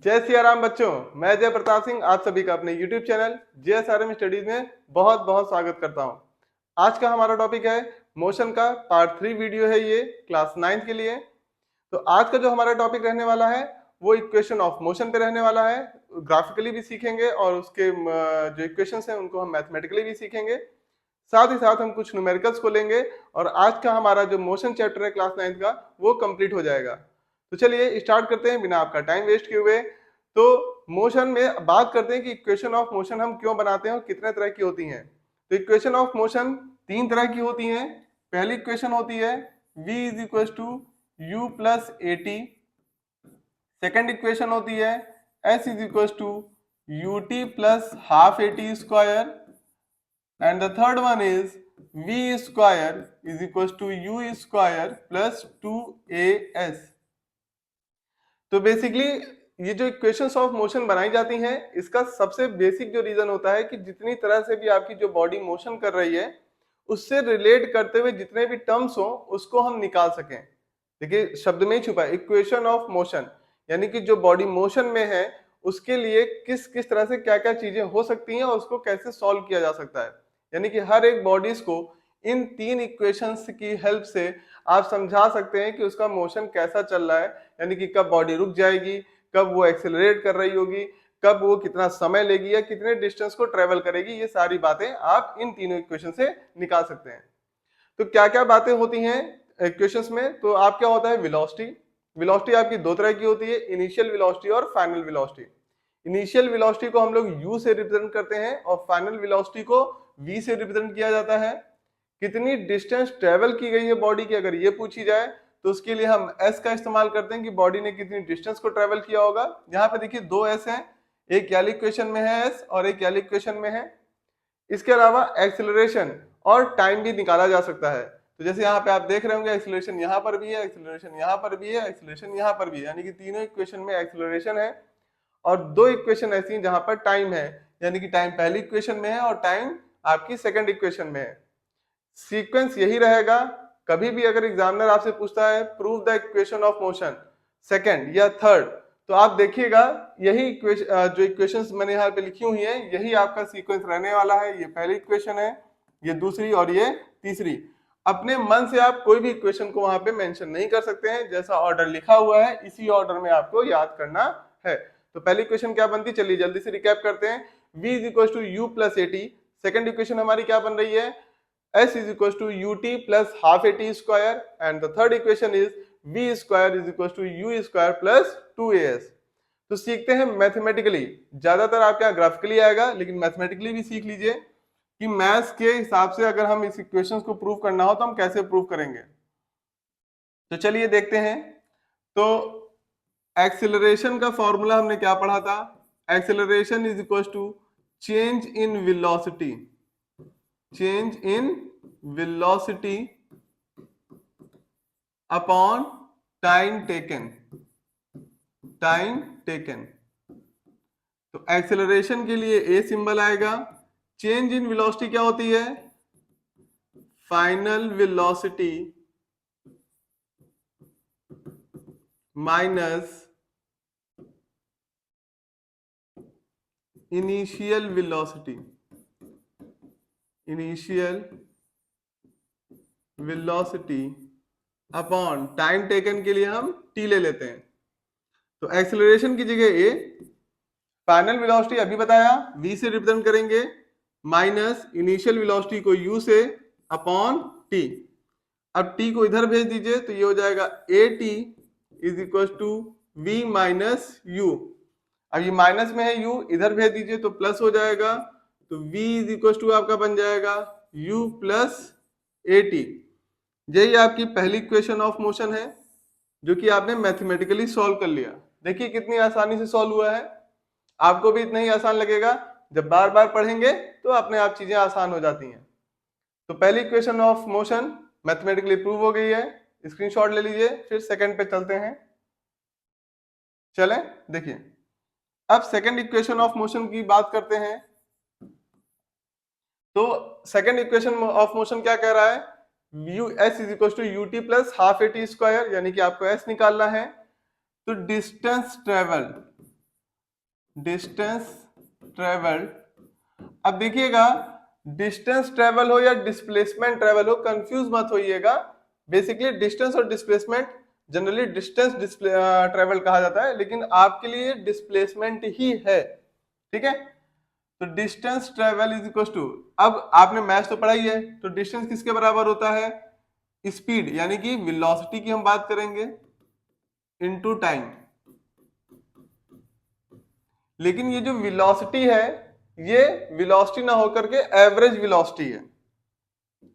जय सिया राम बच्चों। मैं जय प्रताप सिंह आप सभी का अपने YouTube चैनल JSRM स्टडीज में बहुत बहुत स्वागत करता हूं। आज का हमारा टॉपिक है मोशन का पार्ट 3 वीडियो है, ये क्लास 9 के लिए। तो आज का जो हमारा टॉपिक रहने वाला है वो इक्वेशन ऑफ मोशन पे रहने वाला है। ग्राफिकली भी सीखेंगे और उसके जो इक्वेशंस हैं उनको हम मैथमेटिकली भी सीखेंगे। साथ ही साथ हम कुछ न्यूमेरिकल्स को लेंगे और आज का हमारा जो मोशन चैप्टर है क्लास 9 का वो कंप्लीट हो जाएगा। तो चलिए स्टार्ट करते हैं बिना आपका टाइम वेस्ट किए हुए। तो मोशन में बात करते हैं कि इक्वेशन ऑफ मोशन हम क्यों बनाते हैं और कितने तरह की होती हैं। तो इक्वेशन ऑफ मोशन 3 तरह की होती हैं। पहली इक्वेशन होती है v is equal to u plus a t. Second equation होती है s is equal to u t plus half a t square and the third one is v square is equals to u square plus 2as। तो basically ये जो equations of motion बनाई जाती हैं इसका सबसे बेसिक जो रीजन होता है कि जितनी तरह से भी आपकी जो बॉडी मोशन कर रही है उससे रिलेट करते हुए जितने भी टर्म्स हो उसको हम निकाल सकें। देखिए शब्द में ही छुपा है इक्वेशन ऑफ मोशन, यानी कि जो बॉडी मोशन में है उसके लिए किस किस तरह से क्या क्या चीजें हो सकती हैं और उसको कैसे सॉल्व किया जा सकता है। यानी कि हर एक बॉडीज को इन 3 इक्वेशंस की हेल्प से आप समझा सकते हैं कि उसका मोशन कैसा चल रहा है, यानी कि कब बॉडी रुक जाएगी, कब वो एक्सेलरेट कर रही होगी, कब वो कितना समय लेगी या कितने डिस्टेंस को ट्रेवल करेगी। ये सारी बातें आप इन तीनों इक्वेशन से निकाल सकते हैं। तो क्या क्या बातें होती हैं इक्वेशंस में। तो आप क्या होता है वेलोसिटी। वेलोसिटी आपकी दो तरह की होती है, इनिशियल वेलोसिटी और फाइनल वेलोसिटी। इनिशियल वेलोसिटी को हम लोग u से रिप्रेजेंट करते हैं और फाइनल वेलोसिटी को v से रिप्रेजेंट किया जाता है। कितनी डिस्टेंस ट्रेवल की गई है बॉडी की अगर ये पूछी जाए तो उसके लिए हम s का इस्तेमाल करते हैं कि बॉडी ने कितनी डिस्टेंस को ट्रेवल किया होगा। यहाँ पे देखिए दो s हैं, एक वाली इक्वेशन में है s और एक वाली इक्वेशन में है। इसके अलावा एक्सेलरेशन और टाइम भी निकाला जा सकता है। तो जैसे यहाँ पे आप देख रहे होंगे एक्सेलरेशन यहाँ पर भी है, एक्सेलरेशन यहाँ पर भी है, एक्सेलरेशन यहाँ पर भी है, यानी कि तीनों इक्वेशन में एक्सेलरेशन है। और दो इक्वेशन ऐसी हैं जहां पर टाइम है, यानी कि टाइम पहली इक्वेशन में है और टाइम आपकी सेकंड इक्वेशन में है। सीक्वेंस यही रहेगा। कभी भी अगर एग्जामिनर आपसे पूछता है prove the equation of motion second या थर्ड, तो आप देखिएगा यही जो इक्वेशंस मैंने यहाँ पे लिखी हुई हैं यही आपका सीक्वेंस रहने वाला है। ये पहली इक्वेशन है, ये दूसरी और ये तीसरी। अपने मन से आप कोई भी इक्वेशन को वहां पे मेंशन नहीं कर सकते हैं, जैसा ऑर्डर लिखा हुआ है इसी ऑर्डर में आपको याद करना है। तो पहली इक्वेशन क्या बनती है, चलिए जल्दी से रिकैप करते हैं। v is equal to u plus a t. Second equation हमारी क्या बन रही है, s is equals to ut plus half at square, and the third equation is v square is equals to u square plus 2as। तो सीखते हैं mathematically. ज्यादातर आपके यहाँ ग्राफिकली आएगा लेकिन मैथमेटिकली भी सीख लीजिए कि मैथ्स के हिसाब से अगर हम इस इक्वेशंस को प्रूव करना हो तो हम कैसे प्रूव करेंगे। तो चलिए देखते हैं। तो एक्सेलरेशन का फॉर्मूला हमने क्या पढ़ा था, acceleration is equal to change in velocity, change in velocity upon time taken, time taken. तो एक्सेलरेशन के लिए ए सिंबल आएगा। चेंज इन वेलोसिटी क्या होती है, final velocity minus initial velocity, initial velocity upon time taken के लिए हम टी ले लेते हैं। तो एक्सेलरेशन की जगह ए, फाइनल वेलोसिटी अभी बताया v से रिप्रेजेंट करेंगे, माइनस इनिशियल वेलोसिटी को u से अपॉन t। अब t को इधर भेज दीजिए तो ये हो जाएगा at is equal to v minus u। अब ये माइनस में है u, इधर भेज दीजिए तो प्लस हो जाएगा, तो v इज इक्वल टू आपका बन जाएगा u प्लस at। यही आपकी पहली इक्वेशन ऑफ मोशन है जो कि आपने मैथमेटिकली सॉल्व कर लिया। देखिए कितनी आसानी से सॉल्व हुआ है। आपको भी इतना ही आसान लगेगा, जब बार बार पढ़ेंगे तो अपने आप चीजें आसान हो जाती हैं। तो पहली equation of motion mathematically prove हो गई है, स्क्रीनशॉट ले लीजिए। फिर सेकंड पे चलते हैं। चलें देखिए, अब सेकंड इक्वेशन ऑफ मोशन की बात करते हैं। तो सेकंड इक्वेशन ऑफ मोशन क्या कह रहा है, u s is equal to u t plus half a t square, यानी कि आपको एस निकालना है। तो डिस्टेंस ट्रेवल, डिस्टेंस ट्रेवल्ड। अब देखिएगा, डिस्टेंस ट्रेवल हो या डिस्प्लेसमेंट ट्रेवल हो, कंफ्यूज मत होइएगा। बेसिकली डिस्टेंस और डिस्प्लेसमेंट, जनरली डिस्टेंस ट्रेवल कहा जाता है, लेकिन आपके लिए डिस्प्लेसमेंट ही है, ठीक है। तो distance travel is equal to, अब आपने मैथ्स तो पढ़ा ही है, तो डिस्टेंस किसके बराबर होता है? स्पीड यानी कि वेलोसिटी की हम बात करेंगे इनटू टाइम। लेकिन ये जो वेलोसिटी है, ये वेलोसिटी ना होकर के एवरेज वेलोसिटी है।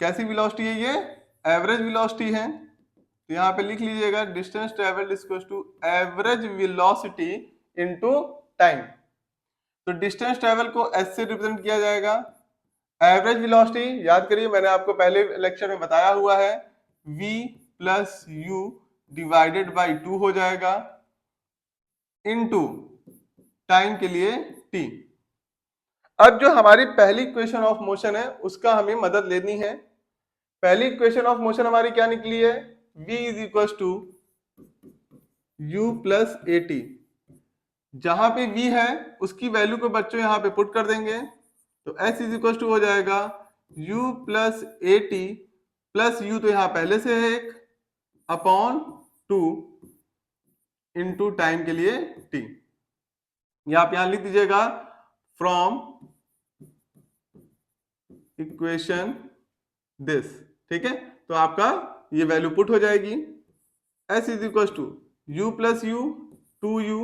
कैसी वेलोसिटी है ये? एवरेज वेलोसिटी है। तो यहां पे लिख लीजिएगा distance travelled equals to average velocity into time. तो डिस्टेंस ट्रेवल को एस से रिप्रेजेंट किया जाएगा। एवरेज वेलोसिटी याद करिए, मैंने आपको पहले लेक्चर में बताया हुआ है, v plus you divided by 2 हो जाएगा इनटू टाइम के लिए t। अब जो हमारी पहली इक्वेशन ऑफ मोशन है उसका हमें मदद लेनी है। पहली इक्वेशन ऑफ मोशन हमारी क्या निकली है? v is equal to u plus a t. जहां पे v है उसकी वैल्यू को बच्चों यहां पे पुट कर देंगे, तो s इज इक्वल टू हो जाएगा u plus a T plus you तो यहां पहले से है एक अपॉन 2 इंटू टाइम के लिए t। ये आप यहां लिख दीजिएगा फ्रॉम इक्वेशन दिस, ठीक है। तो आपका ये वैल्यू पुट हो जाएगी, s is equal to u plus u 2u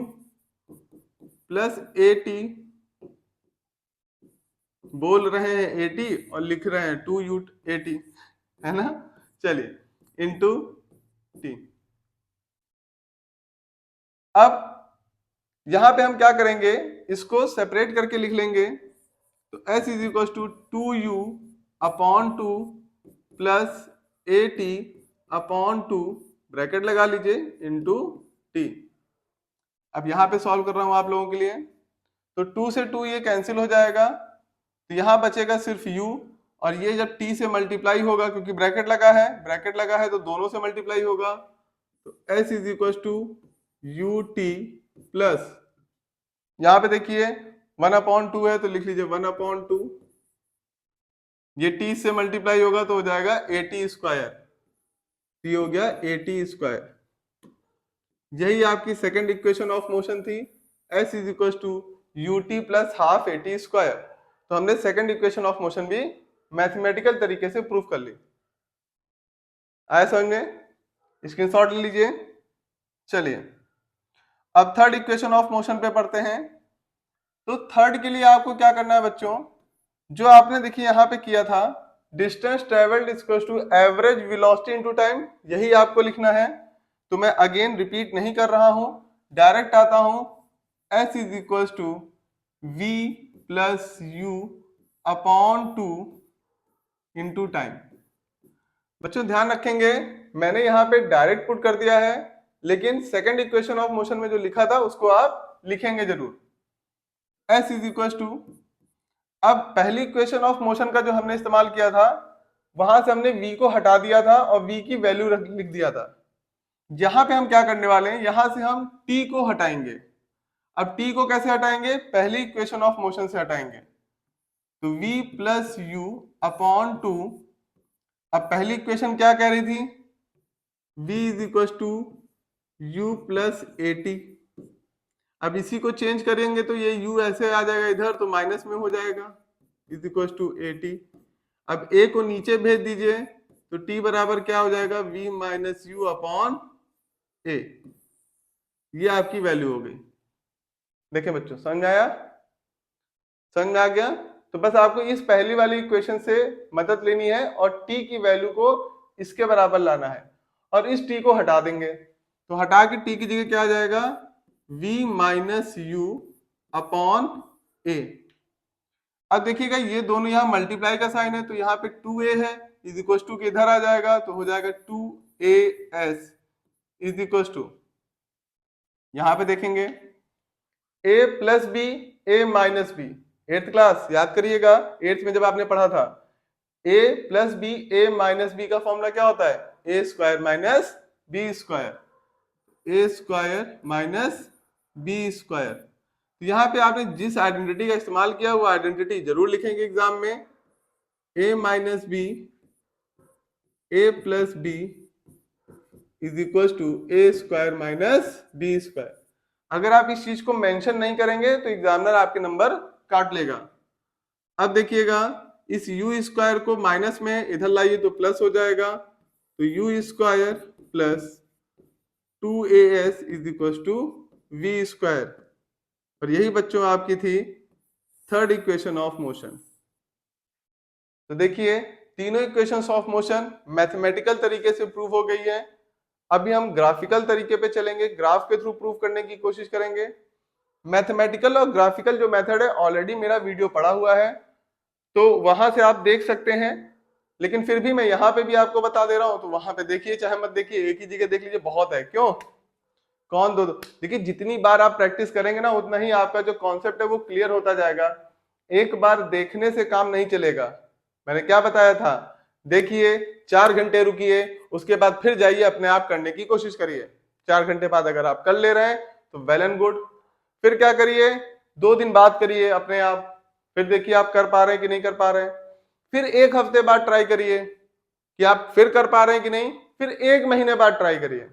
plus a t, बोल रहे हैं 80 और लिख रहे हैं 2u 80, है ना। चलिए इनटू टी। अब यहां पे हम क्या करेंगे, इसको सेपरेट करके लिख लेंगे। तो s is equal to 2u upon 2 plus a t upon 2, bracket लगा लीजिए, इंटू टी। अब यहां पे सॉल्व कर रहा हूं आप लोगों के लिए। तो 2 से 2 ये कैंसिल हो जाएगा, तो यहां बचेगा सिर्फ u, और ये जब t से मल्टीप्लाई होगा, क्योंकि ब्रैकेट लगा है तो दोनों से मल्टीप्लाई होगा, तो s is equal to u t plus, यहां पे देखिए 1/2 है तो लिख लीजिए 1/2, ये t से मल्टीप्लाई होगा तो हो जाएगा 80 स्क्वायर, ये हो गया 80 स्क्वायर। यही आपकी सेकंड इक्वेशन ऑफ मोशन थी, s is equal to u t plus half 80 square. तो हमने सेकंड इक्वेशन ऑफ मोशन भी मैथमेटिकल तरीके से प्रूफ कर ली। आया समझ में? स्क्रीनशॉट ले लीजिए। चलिए अब थर्ड इक्वेशन ऑफ मोशन पे पढ़ते हैं। तो थर्ड के लिए आपको क्या करना है बच्चों, जो आपने देखिए यहां पे किया था, distance travelled equal to average velocity into time, यही आपको लिखना है। तो मैं अगेन रिपीट नहीं कर रहा हूं, डायरेक्ट आता हूं, s is equal to v plus u upon 2 into time. बच्चों ध्यान रखेंगे, मैंने यहां पे डायरेक्ट पुट कर दिया है, लेकिन सेकंड इक्वेशन ऑफ मोशन में जो लिखा था उसको आप लिखेंगे जरूर। s इज इक्वल टू, अब पहली इक्वेशन ऑफ मोशन का जो हमने इस्तेमाल किया था, वहां से हमने v को हटा दिया था और v की वैल्यू लिख दिया था। यहां पे हम क्या करने वाले हैं, यहां से हम t को हटाएंगे। अब t को कैसे हटाएंगे? पहली इक्वेशन ऑफ मोशन से हटाएंगे। तो v प्लस यू अपॉन 2, अब पहली इक्वेशन क्या कह रही थी, v is equal to u plus a t. अब इसी को चेंज करेंगे तो ये u ऐसे आ जाएगा इधर, तो माइनस में हो जाएगा, is equal to a t. अब a को नीचे भेज दीजिए, तो t बराबर क्या हो जाएगा, v minus u upon a. ये आपकी वैल्यू हो गई। देखें बच्चों, समझ आया? समझ आ गया? तो बस आपको इस पहली वाली इक्वेशन से मदद लेनी है और t की वैल्यू को इसके बराबर लाना है, और इस t को हटा देंगे। तो हटा के t की जगह क्या आ जाएगा, v माइनस यू अपॉन ए। अब देखिएगा ये दोनों यहाँ मल्टीप्लाई का साइन है, तो यहाँ पे 2a है इज इक्वल टू के इधर आ जाएगा, तो हो जाएगा 2as इज इक्वल टू, यहाँ पे देखेंगे a plus b a minus b, eighth class याद करिएगा, एट्थ में जब आपने पढ़ा था, a plus b a minus b का फॉर्मूला क्या होता है, a square minus b square, a square minus b square. तो यहाँ पे आपने जिस आइडेंटिटी का इस्तेमाल किया वो आइडेंटिटी जरूर लिखेंगे एग्जाम में, a minus b a plus b is equal to a square minus b square. अगर आप इस चीज को मेंशन नहीं करेंगे तो एग्जामिनर आपके नंबर काट लेगा। अब देखिएगा, इस u स्क्वायर को माइनस में इधर लाइए तो प्लस हो जाएगा, तो u square plus 2as is equal to v square. और यही बच्चों आपकी थी थर्ड इक्वेशन ऑफ मोशन। तो देखिए तीनों इक्वेशंस ऑफ मोशन मैथमेटिकल तरीके से प्रूव हो गई है। अभी हम ग्राफिकल तरीके पे चलेंगे, ग्राफ के थ्रू प्रूव करने की कोशिश करेंगे। मैथमेटिकल और ग्राफिकल जो मेथड है ऑलरेडी मेरा वीडियो पड़ा हुआ है, तो वहां से आप देख सकते हैं, लेकिन फिर भी मैं यहाँ पे भी आपको बता दे रहा हूं, तो वहां पे देखिए चाहे मत देखिए, एक ही जगह देख लीजिए बहुत है। क्यों? कौन दो देखिए, जितनी बार आप प्रैक्टिस करेंगे ना उतना ही आपका जो कॉन्सेप्ट है वो क्लियर होता जाएगा। एक बार देखने से काम नहीं चलेगा। मैंने क्या बताया था, देखिए 4 घंटे रुकिए, उसके बाद फिर जाइए अपने आप करने की कोशिश करिए। 4 घंटे बाद अगर आप कर ले रहे हैं तो वेल एंड गुड। फिर क्या करिए, 2 दिन बाद करिए अपने आप, फिर देखिए आप कर पा रहे हैं कि नहीं कर पा रहे हैं। फिर 1 हफ्ते बाद ट्राई करिए कि आप फिर कर पा रहे हैं कि नहीं, फिर 1 महीने बाद ट्राई करिए।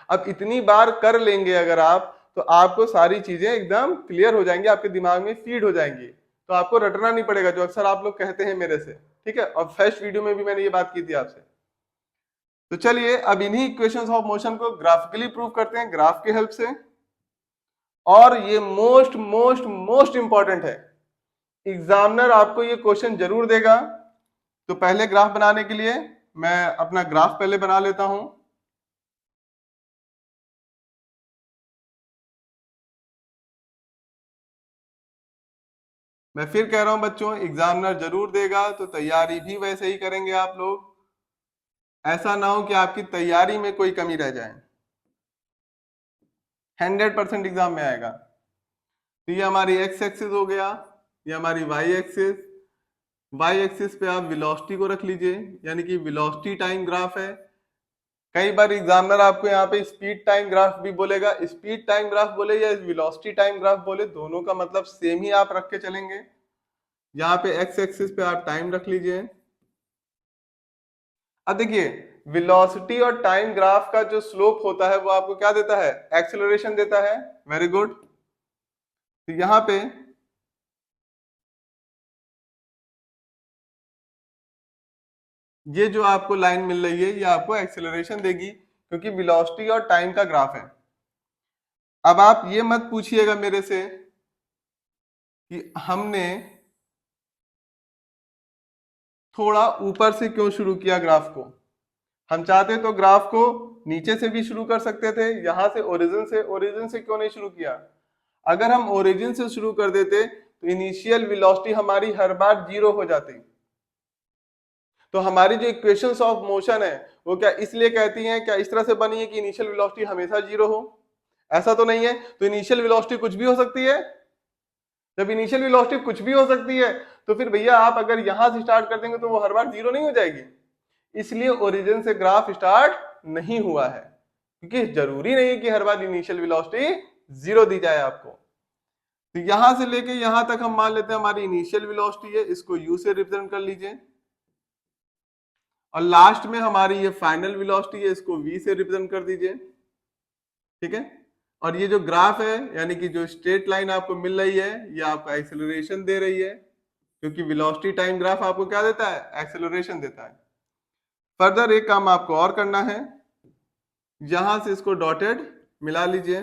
अब इतनी बार कर लेंगे अगर आप, तो आपको सारी चीजें एकदम क्लियर हो जाएंगी, आपके दिमाग में फीड हो जाएंगी, तो आपको रटना नहीं पड़ेगा, जो अक्सर आप लोग कहते हैं मेरे से। ठीक है, और फर्स्ट वीडियो में भी मैंने ये बात की थी आपसे। तो चलिए अब इन्हीं इक्वेशंस ऑफ मोशन को ग्राफिकली प्रूव करते हैं ग्राफ के हेल्प से। और ये मोस्ट मोस्ट मोस्ट इंपॉर्टेंट है, एग्जामिनर आपको ये क्वेश्चन जरूर देगा। तो पहले ग्राफ बनाने के लिए मैं अपना ग्राफ पहले बना लेता हूं। मैं फिर कह रहा हूं बच्चों, एग्जामिनर जरूर देगा, तो तैयारी भी वैसे ही करेंगे आप लोग। ऐसा ना हो कि आपकी तैयारी में कोई कमी रह जाए। 100% एग्जाम में आएगा। तो ये हमारी एक्स एक्सिस हो गया, ये हमारी वाई एक्सिस। वाई एक्सिस पे आप वेलोसिटी को रख लीजिए, यानी कि वेलोसिटी टाइम ग्राफ है। कई बार एग्जामिनर आपको यहाँ पे स्पीड टाइम ग्राफ भी बोलेगा, स्पीड टाइम ग्राफ बोले या वेलोसिटी टाइम ग्राफ बोले, दोनों का मतलब सेम ही आप रख के चलेंगे। यहाँ पे एक्स एक्सिस पे आप टाइम रख लीजिए। अब देखिए, वेलोसिटी और टाइम ग्राफ का जो स्लोप होता है वो आपको क्या देता है, एक्सेलरेशन देता है। Very good. तो यहां पे ये जो आपको लाइन मिल रही है ये आपको एक्सेलरेशन देगी, क्योंकि वेलोसिटी और टाइम का ग्राफ है। अब आप ये मत पूछिएगा मेरे से कि हमने थोड़ा ऊपर से क्यों शुरू किया ग्राफ को। हम चाहते तो ग्राफ को नीचे से भी शुरू कर सकते थे, यहां से ओरिजिन से क्यों नहीं शुरू किया। अगर हम ओरिजिन से शुरू कर देते तो इनिशियल वेलोसिटी हमारी हर बार 0 हो जाती। तो हमारी जो इक्वेशंस ऑफ मोशन है वो क्या इसलिए कहती हैं, क्या इस तरह से बनी है कि इनिशियल वेलोसिटी हमेशा 0 हो? ऐसा तो नहीं है। तो इनिशियल वेलोसिटी कुछ भी हो सकती है। जब इनिशियल वेलोसिटी कुछ भी हो सकती है तो फिर भैया आप अगर यहां से स्टार्ट कर देंगे तो वो हर बार 0 नहीं हो जाएगी। इसलिए ओरिजिन से ग्राफ स्टार्ट नहीं हुआ है, क्योंकि जरूरी नहीं है कि हर बार इनिशियल वेलोसिटी 0 दी जाए आपको। तो यहां से लेके यहां तक हम मान लेते हैं हमारी इनिशियल वेलोसिटी है, इसको u से रिप्रेजेंट कर लीजिए। और लास्ट में हमारी ये फाइनल वेलोसिटी है, इसको v से रिप्रेजेंट कर दीजिए। ठीक है, और ये जो ग्राफ है यानी कि जो स्ट्रेट लाइन आपको मिल रही है ये आपका एक्सेलरेशन दे रही है, क्योंकि वेलोसिटी टाइम ग्राफ आपको क्या देता है, एक्सेलरेशन देता है। फर्दर एक काम आपको और करना है, यहां से इसको डॉटेड मिला लीजिए।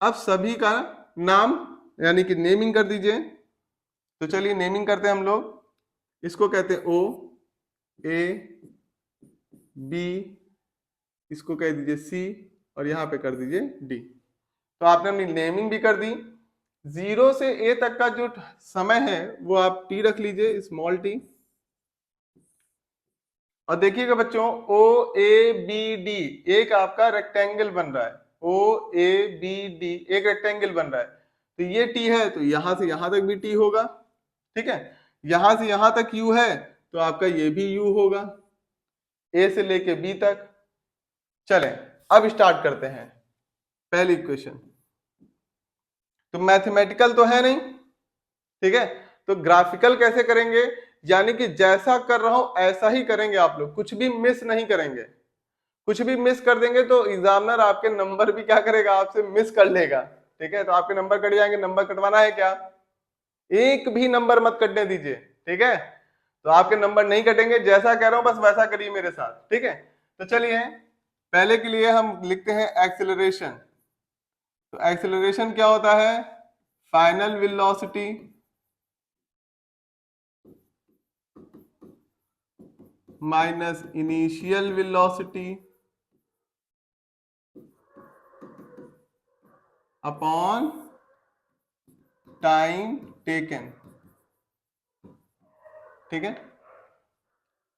अब सभी का नाम यानी कि नेमिंग कर दीजिए। तो चलिए नेमिंग करते हैं हम लोग। इसको कहते हैं ओ, ए, बी, इसको कह दीजिए सी, और यहां पे कर दीजिए डी। तो आपने अपनी नेमिंग भी कर दी। 0 से ए तक का जो समय है वो आप टी रख लीजिए, स्मॉल टी। और देखिएगा बच्चों, ओ ए बी डी एक आपका रेक्टेंगल बन रहा है। ओ ए बी डी एक रेक्टेंगल बन रहा है। तो ये टी है तो यहां से यहां तक भी टी होगा। ठीक है, यहां से यहां तक यू है तो आपका ये भी यू होगा, ए से लेके बी तक। चलें अब स्टार्ट करते हैं। पहली इक्वेशन। तो मैथमेटिकल तो है नहीं, ठीक है, तो ग्राफिकल कैसे करेंगे, यानी कि जैसा कर रहा हूं ऐसा ही करेंगे आप लोग, कुछ भी मिस नहीं करेंगे। कुछ भी मिस कर देंगे तो एग्जामिनर आपके नंबर भी क्या करेगा, आपसे मिस कर लेगा, ठीक है, तो आपके नंबर कट जाएंगे। नंबर कटवाना है क्या, एक भी नंबर मत कटने दीजिए, ठीक है, तो आपके नंबर नहीं कटेंगे। जैसा कह रहा हूं बस वैसा करिए मेरे साथ, ठीक है। तो चलिए पहले के लिए हम लिखते हैं एक्सेलरेशन। तो एक्सेलरेशन क्या होता है, final velocity minus initial velocity upon time taken, ठीक है।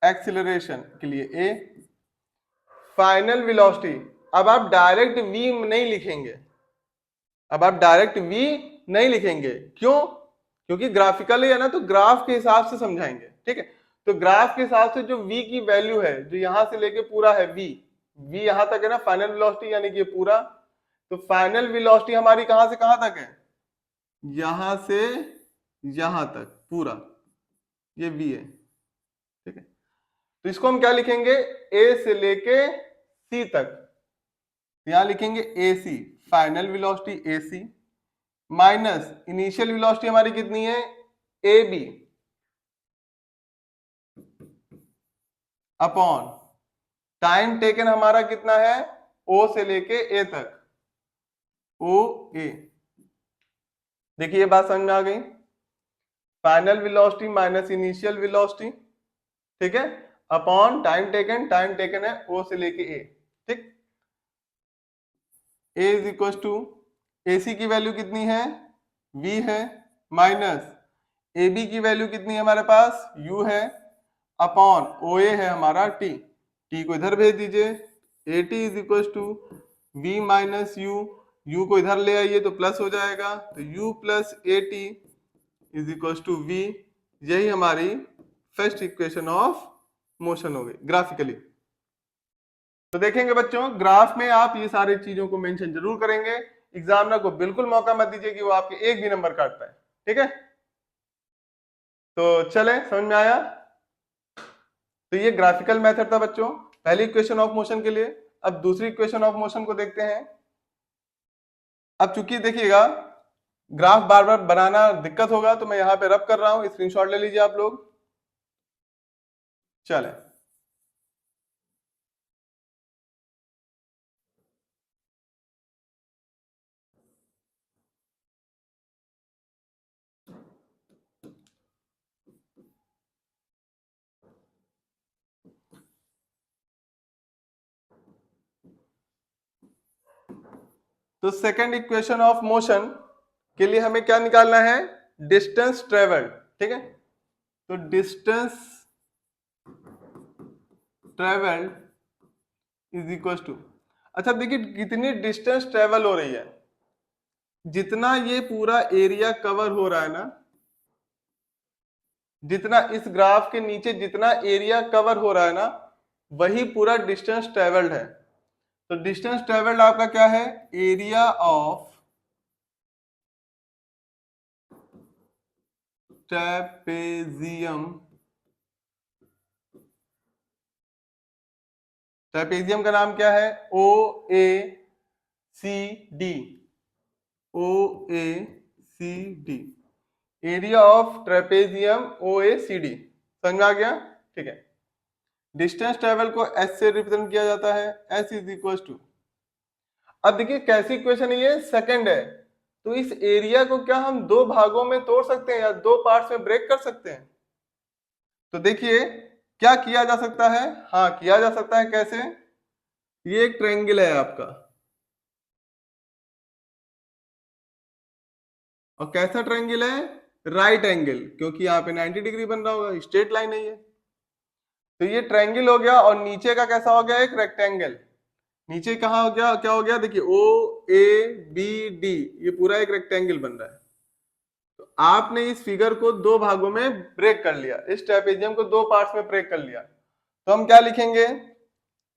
एक्सेलरेशन के लिए ए, फाइनल वेलोसिटी, अब आप डायरेक्ट v नहीं लिखेंगे, अब आप डायरेक्ट v नहीं लिखेंगे, क्यों, क्योंकि ग्राफिकली है ना, तो ग्राफ के हिसाब से समझाएंगे, ठीक है। तो ग्राफ के हिसाब से जो v की वैल्यू है, जो यहां से लेके पूरा है v यहां तक है ना फाइनल वेलोसिटी, यानी कि पूरा, तो फाइनल वेलोसिटी हमारी कहां से कहां तक है, यहां से यहां तक पूरा, ये v है, ठीक है। तो इसको हम क्या लिखेंगे, a से लेके c तक, यहां लिखेंगे ac, final velocity ac minus initial velocity हमारी कितनी है, ab अपॉन टाइम टेकन हमारा कितना है, o से लेके a तक, o a। देखिए ये बात समझ में आ गई, final velocity minus initial velocity, ठीक है, अपॉन टाइम टेकन है o से लेके a, ठीक। a is equal to ac की वैल्यू कितनी है, v है, माइनस ab की वैल्यू कितनी है हमारे पास, u है, अपॉन OA है हमारा t को इधर भेज दीजिए, AT is equal to v minus u को इधर ले आइए तो प्लस हो जाएगा, तो u plus AT is equal to v, यही हमारी फर्स्ट इक्वेशन ऑफ मोशन हो गई ग्राफिकली। तो देखेंगे बच्चों, ग्राफ में आप ये सारी चीजों को मेंशन जरूर करेंगे, एग्जामिनर को बिल्कुल मौका मत दीजिए कि वो आपके एक भी नंबर काट पाए, ठीक है। तो चले, समझ में आया। तो ये ग्राफिकल मेथड था बच्चों, पहली इक्वेशन ऑफ मोशन के लिए। अब दूसरी इक्वेशन ऑफ मोशन को देखते हैं। अब चूंकि देखिएगा ग्राफ बार बार बनाना दिक्कत होगा, तो मैं यहां पे रब कर रहा हूं, स्क्रीनशॉट ले लीजिए आप लोग। चले, तो सेकंड इक्वेशन ऑफ मोशन के लिए हमें क्या निकालना है, डिस्टेंस ट्रेवल्ड, ठीक है। तो distance travelled is equal to, अच्छा देखिए कितनी डिस्टेंस ट्रेवल हो रही है, जितना ये पूरा एरिया कवर हो रहा है ना, जितना इस ग्राफ के नीचे जितना एरिया कवर हो रहा है ना, वही पूरा डिस्टेंस ट्रेवल्ड है। तो डिस्टेंस ट्रेवल्ड आपका क्या है, एरिया ऑफ ट्रेपेजियम, ट्रेपेजियम का नाम क्या है, O A C D, O A C D, area of trapezium O A C D, समझ में आ गया, ठीक है। डिस्टेंस ट्रेवल को एस से रिप्रेजेंट किया जाता है, एस इज इक्वल टू, अब देखिए कैसी इक्वेशन है ये, सेकंड है, तो इस एरिया को क्या हम दो भागों में तोड़ सकते हैं या दो पार्ट्स में ब्रेक कर सकते हैं। तो देखिए क्या किया जा सकता है, हाँ किया जा सकता है, कैसे, ये एक ट्रायंगल है आपका, और कैसा ट्रायंगल है, राइट एंगल, क्योंकि यहाँ पे 90 डिग्री बन रहा होगा, स्ट्रेट लाइन नहीं है। तो ये ट्रायंगल हो गया, और नीचे का कैसा हो गया, एक रेक्टेंगल, नीचे कहा हो गया, क्या हो गया, देखिए ओ ए बी डी, ये पूरा एक रेक्टेंगल बन रहा है। तो आपने इस फिगर को दो भागों में ब्रेक कर लिया, इस ट्रेपेजियम को दो पार्ट्स में ब्रेक कर लिया, तो हम क्या लिखेंगे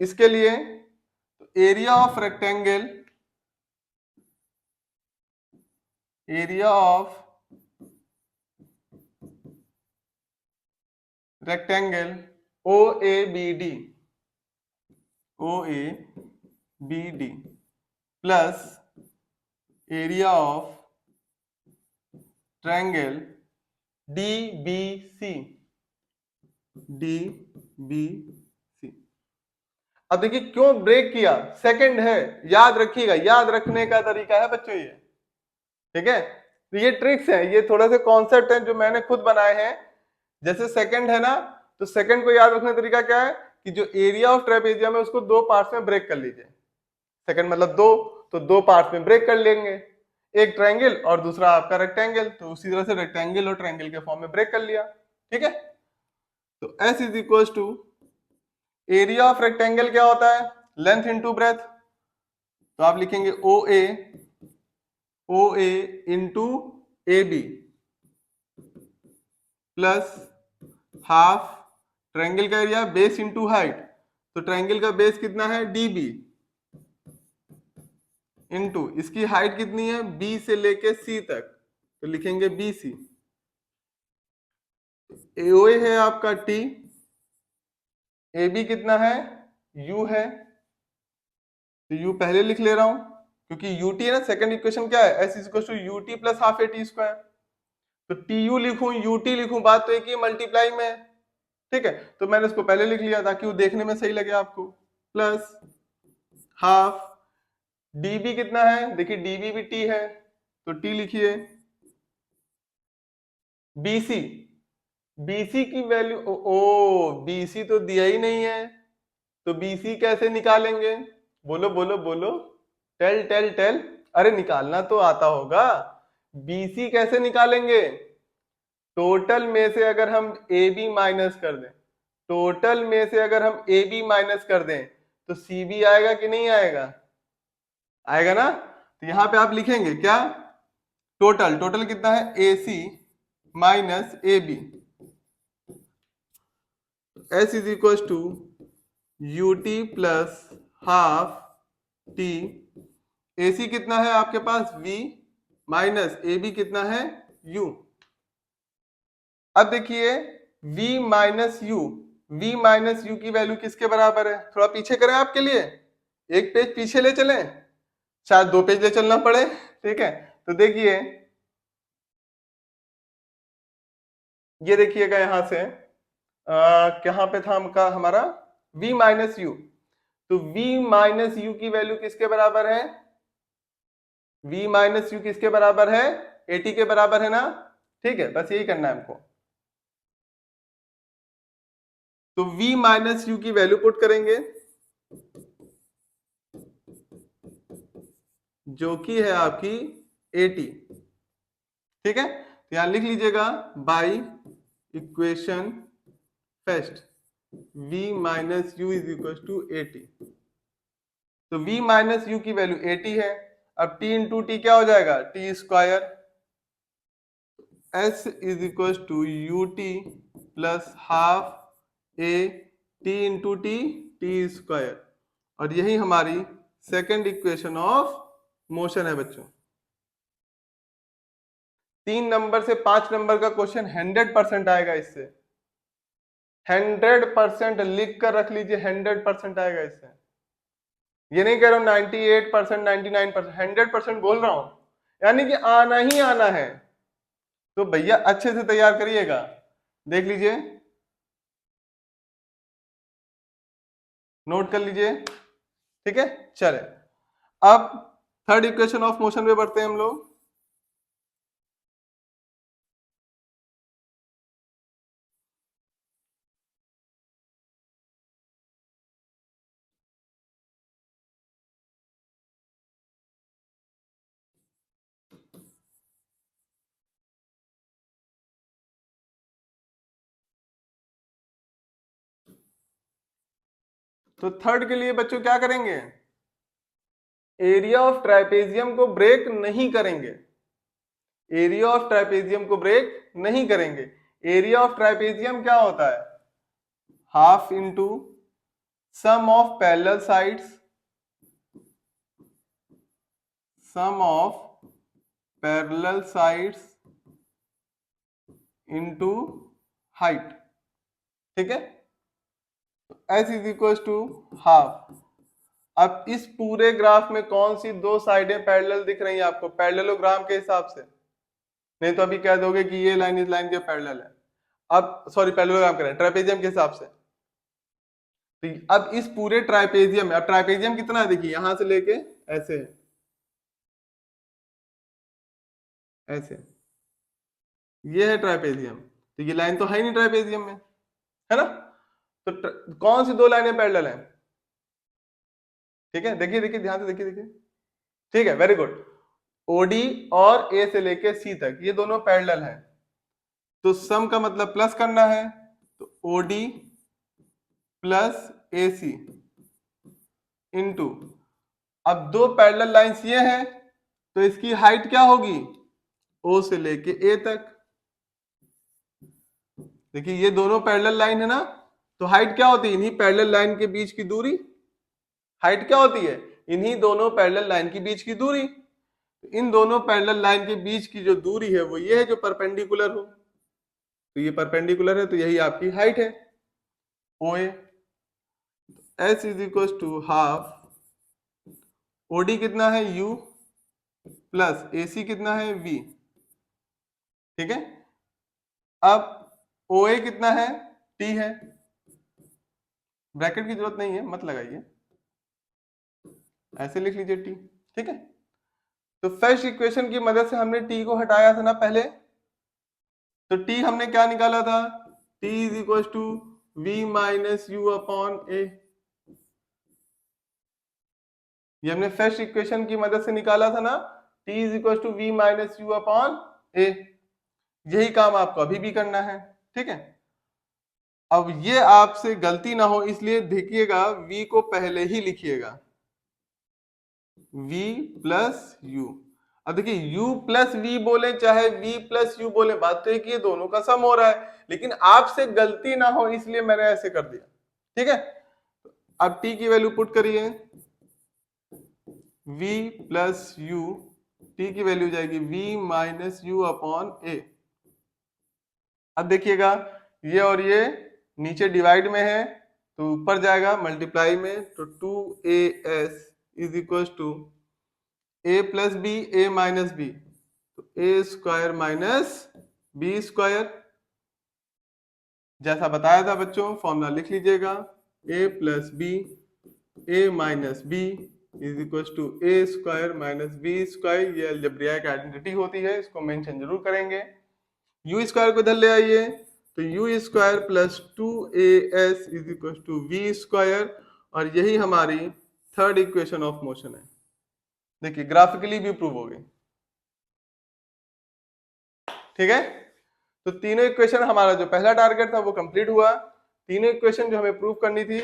इसके लिए, area of rectangle area of rectangle O A B D plus area of triangle D B C. अब देखिए क्यों ब्रेक किया, सेकंड है, याद रखिएगा, याद रखने का तरीका है बच्चों ये, ठीक है। तो ये ट्रिक्स है, ये थोड़े से कॉन्सेप्ट हैं जो मैंने खुद बनाए हैं। जैसे सेकंड है ना, तो सेकंड को याद रखने का तरीका क्या है कि जो एरिया ऑफ ट्रेपेजियम है उसको दो पार्ट्स में ब्रेक कर लीजिए। सेकंड मतलब दो, तो दो पार्ट्स में ब्रेक कर लेंगे, एक ट्रायंगल और दूसरा आपका रेक्टेंगल, तो उसी तरह से रेक्टेंगल और ट्रायंगल के फॉर्म में ब्रेक कर लिया, ठीक है। तो S is equal to area of rectangle क्या होता है, लेंथ इंटू ब्रेथ, तो आप लिखेंगे O A into A B plus half triangle का एरिया बेस इंटू हाइट, तो ट्रायंगल का बेस कितना है DB इंटू इसकी हाइट कितनी है B से लेके C तक, तो लिखेंगे BC। AOA है आपका T, AB कितना है U है, तो U पहले लिख ले रहा हूं क्योंकि UT है ना, सेकंड इक्वेशन क्या है, S is equal to UT plus half AT square, तो TU लिखूं UT लिखूं बात तो एक ही मल्टीप्लाई में है, ठीक है। तो मैंने उसको पहले लिख लिया ताकि वो देखने में सही लगे आपको, प्लस हाफ DB कितना है, देखिए DB भी T है तो T लिखिए, BC BC की वैल्यू BC तो दिया ही नहीं है, तो BC कैसे निकालेंगे, बोलो बोलो बोलो, टेल टेल टेल, अरे निकालना तो आता होगा। BC कैसे निकालेंगे, टोटल में से अगर हम AB माइनस कर दें, टोटल में से अगर हम AB माइनस कर दें तो CB आएगा कि नहीं आएगा, आएगा ना। तो यहां पे आप लिखेंगे क्या, टोटल, टोटल कितना है AC minus AB, S is equal to UT plus half T, AC कितना है आपके पास V माइनस AB कितना है U। अब देखिए V माइनस यू की वैल्यू किसके बराबर है, थोड़ा पीछे करें आपके लिए, एक पेज पीछे ले चलें, शायद दो पेज ले चलना पड़े, ठीक है। तो देखिए ये देखिएगा यहां से कहां पे था हमारा V माइनस यू, तो V माइनस यू की वैल्यू किसके बराबर है, V माइनस यू किसके बराबर है, AT के बराबर है ना, ठीक है, बस यही करना है हमको। तो V माइनस यू की वैल्यू पुट करेंगे जो कि है आपकी 80, ठीक है। तो यहां लिख लीजिएगा by equation first V minus u is equal to 80, तो V माइनस यू की वैल्यू 80 है, अब T इंटू टी क्या हो जाएगा, T square, S is equal to UT plus half A T into t square, और यही हमारी सेकेंड इक्वेशन ऑफ मोशन है बच्चों। 3 नंबर से 5 नंबर का क्वेश्चन 100% आएगा इससे, 100% लिख कर रख लीजिए, 100% आएगा इससे, ये नहीं कह रहा हूं 98%, 99%, 100% बोल रहा हूं, यानी कि आना ही आना है। तो भैया अच्छे से तैयार करिएगा, देख लीजिए, नोट कर लीजिए, ठीक है। चले अब थर्ड इक्वेशन ऑफ मोशन पे बढ़ते हैं हम लोग। तो थर्ड के लिए बच्चों क्या करेंगे, एरिया ऑफ ट्राइपेजियम को ब्रेक नहीं करेंगे, एरिया ऑफ ट्राइपेजियम को ब्रेक नहीं करेंगे। एरिया ऑफ ट्राइपेजियम क्या होता है, half into sum of parallel sides, sum of parallel sides into height, ठीक है। s is equal to half. अब इस पूरे ग्राफ में कौन सी दो साइडें पैरेलल दिख रही हैं आपको पैरेललोग्राम के हिसाब से? नहीं तो अभी कह दोगे कि ये लाइन इस लाइन के पैरेलल है। अब सॉरी पैरेललोग्राम करें ट्रापेजियम के हिसाब से। तो अब इस पूरे ट्राइपेजियम में, अब ट्राइपेजियम कितना है देखिए, यहां से लेके ऐसे ऐसे, ये है ट्राइपेजियम। तो ये लाइन तो है ही नहीं ट्राइपेजियम में, है ना। तो कौन सी दो लाइनें पैरेलल हैं? ठीक है, देखिए देखिए ध्यान से देखिए देखिए, ठीक है, वेरी गुड। ओडी और ए से लेके सी तक ये दोनों पैरेलल हैं, तो सम का मतलब प्लस करना है, तो ओडी प्लस ए सी इंटू, अब दो पैरेलल लाइंस ये हैं तो इसकी हाइट क्या होगी, ओ से लेके ए तक। देखिए ये दोनों पैरेलल लाइन है ना, तो हाइट क्या होती है, इन्हीं पैरेलल लाइन के बीच की दूरी। हाइट क्या होती है, इन्हीं दोनों पैरेलल लाइन के बीच की दूरी। इन दोनों पैरेलल लाइन के बीच की जो दूरी है वो ये है जो परपेंडिकुलर हो, तो ये परपेंडिकुलर है, तो यही आपकी हाइट है O A. S is equal to half, OD कितना है u प्लस ए सी कितना है v, ठीक है। अब ओ ए कितना है, t है, ब्रैकेट की जरूरत नहीं है मत लगाइए, ऐसे लिख लीजिए t, ठीक है। तो फर्स्ट इक्वेशन की मदद से हमने t को हटाया था ना पहले, तो t हमने क्या निकाला था, t is equal to v minus u upon a, ये हमने फर्स्ट इक्वेशन की मदद से निकाला था ना, t is equal to v minus u upon a. यही काम आपको अभी भी करना है, ठीक है। अब ये आपसे गलती ना हो इसलिए देखिएगा v को पहले ही लिखिएगा, v प्लस यू। अब देखिए u प्लस v बोले चाहे v प्लस यू बोले, बात तो एक ही है, दोनों का सम हो रहा है, लेकिन आपसे गलती ना हो इसलिए मैंने ऐसे कर दिया, ठीक है। अब t की वैल्यू पुट करिए, v प्लस यू, t की वैल्यू जाएगी v माइनस यू अपॉन ए। अब देखिएगा ये और ये नीचे डिवाइड में है तो ऊपर जाएगा मल्टीप्लाई में, तो 2as is equal to a plus b a minus b, तो a square minus b square. जैसा बताया था बच्चों फॉर्मूला लिख लीजिएगा, a plus b a minus b is equal to a square minus b square. ये अलजेब्रिक आइडेंटिटी होती है, इसको मेंशन जरूर करेंगे। यू स्क्वायर को इधर ले आइए, तो u square plus 2as is equal to v square, और यही हमारी थर्ड इक्वेशन ऑफ मोशन है। देखिए ग्राफिकली भी प्रूव हो गई, ठीक है। तो तीनों इक्वेशन हमारा जो पहला टारगेट था वो कंप्लीट हुआ। तीनों इक्वेशन जो हमें प्रूव करनी थी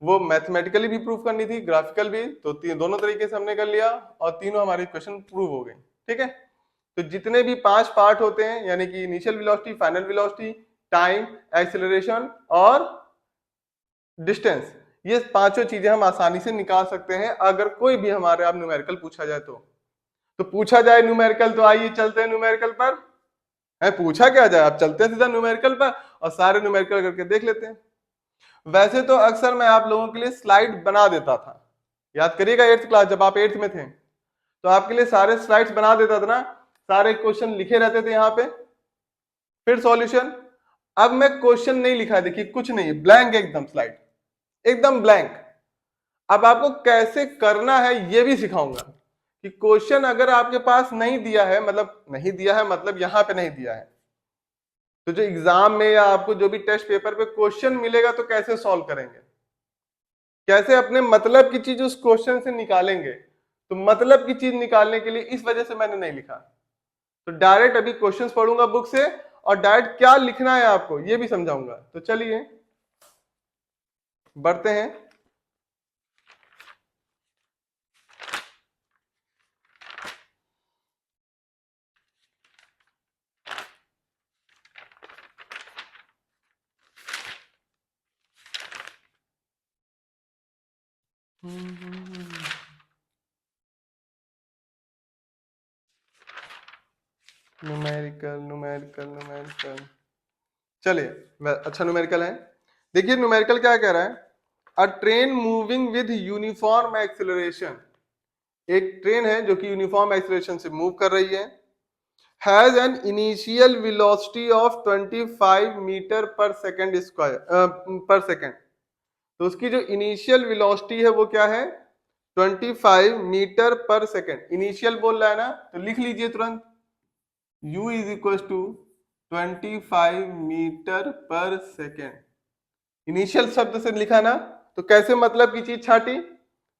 वो मैथमेटिकली भी प्रूव करनी थी, ग्राफिकल भी, तो दोनों तरीके से हमने कर लिया और तीनों हमारे इक्वेशन प्रूव हो गए, ठीक है। तो जितने भी 5 पार्ट होते हैं यानी कि initial velocity, final velocity, time, acceleration और डिस्टेंस, ये पांचों चीजें हम आसानी से निकाल सकते हैं अगर कोई भी हमारे आप न्यूमेरिकल पूछा जाए तो पूछा जाए न्यूमेरिकल तो आइए चलते हैं न्यूमेरिकल पर, है पूछा क्या जाए, आप चलते हैं सीधा न्यूमेरिकल पर और सारे न्यूमेरिकल करके देख लेते हैं। वैसे तो अक्सर मैं आप लोगों के लिए स्लाइड बना देता था, याद करिएगा 8th क्लास जब आप 8th में थे तो आपके लिए सारे स्लाइड्स बना देता था ना, सारे क्वेश्चन लिखे रहते थे यहाँ पे, फिर सॉल्यूशन। अब मैं क्वेश्चन नहीं लिखा, देखिए कुछ नहीं, ब्लैंक एकदम स्लाइड, एकदम ब्लैंक। अब आपको कैसे करना है ये भी सिखाऊंगा कि क्वेश्चन अगर आपके पास नहीं दिया है, मतलब नहीं दिया है मतलब यहाँ पे नहीं दिया है, तो जो एग्जाम में या आपको जो भी टेस्ट पेपर पे क्वेश्चन मिलेगा तो कैसे सॉल्व करेंगे, कैसे अपने मतलब की चीज उस क्वेश्चन से निकालेंगे। तो मतलब की चीज निकालने के लिए इस वजह से मैंने नहीं लिखा, तो डायरेक्ट अभी क्वेश्चंस पढ़ूंगा बुक से और डायरेक्ट क्या लिखना है आपको ये भी समझाऊंगा। तो चलिए बढ़ते हैं। न्यूमेरिकल न्यूमेरिकल न्यूमेरिकल, चलिए अच्छा न्यूमेरिकल है। देखिए न्यूमेरिकल क्या कह रहा है, अ train moving with uniform acceleration, एक ट्रेन है जो कि यूनिफॉर्म एक्सेलरेशन से मूव कर रही है, has an initial velocity of 25 metre पर सेकंड स्क्वायर पर सेकंड। तो उसकी जो इनिशियल वेलोसिटी है वो क्या है, 25 मीटर पर सेकंड। इनिशियल बोल रहा है ना, तो लिख लीजिए तुरंत, u is equal to 25 metre पर सेकेंड। इनिशियल शब्द से लिखा ना, तो कैसे मतलब की चीज छाटी,